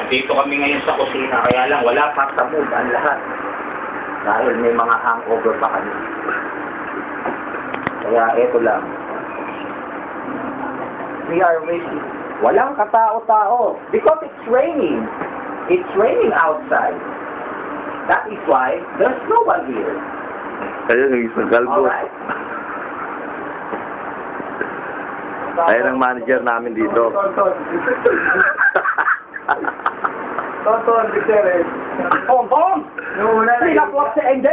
Nandito kami ngayon sa kusina, kaya lang wala pa sa mood ang lahat. Dahil may mga hangover pa kami. Kaya eto lang. We are waiting. Walang katao-tao. Because it's raining. It's raining outside. That is why there's no one here. Ayun, yung isang kalbo. Alright? Ayun ang manager namin dito. Tonton, Victor. Tom! Pinaplot si NJ!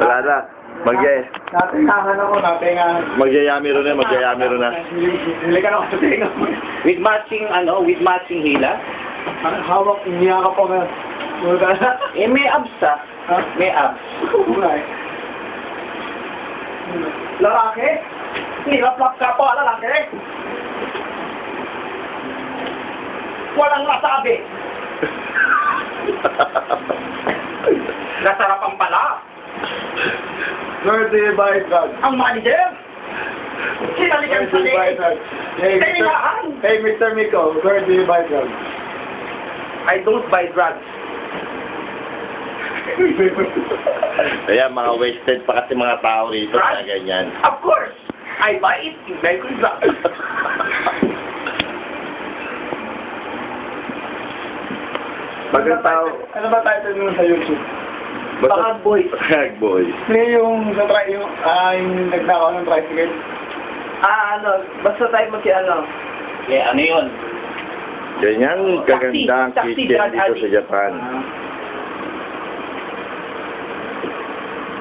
Wala na. Natingahan ako, natingahan. Magyayami ro na, magyayami ro na. Hili ka na ako sa tinga. With matching hila. Hawak, niyakap ako na. Eh, may abs ah. Ha? May abs. Kulay. Lalaki? Nilaplap ka pa, lalaki? Walang nasabi. Nasarapan pala. Where do you buy drugs? Ang manager. Sinalikan sa liit. Hey, Kailangan. Hey, Mr. Miko, where do you buy drugs? I don't buy drugs. Kaya mga wasted pa kasi mga tao rito Right? na ganyan. Of course. I buy it. Dahil ko drugs. Pag ang tao, Ano ba title mo sa YouTube? Baka boy. boy. Hindi yung sa yung nagnakaw ng tricycle. Basta tayo ano yun? Ganyan kagandang Taxi kitchen drug dito addict. sa Japan.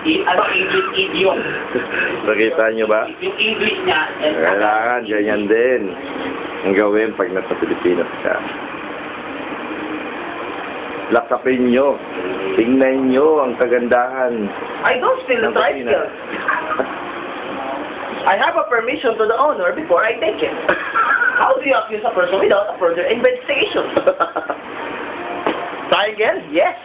Idiot. Nakita nyo ba? Yung English niya. Kailangan ganyan din ang gawin pag nasa Pilipinas ka. Lakapin nyo. Tingnan nyo ang kagandahan. I don't steal the ng kusina. tricycle. I have a permission to the owner before I take it. How do you accuse a person without a further investigation? Try again? Yes.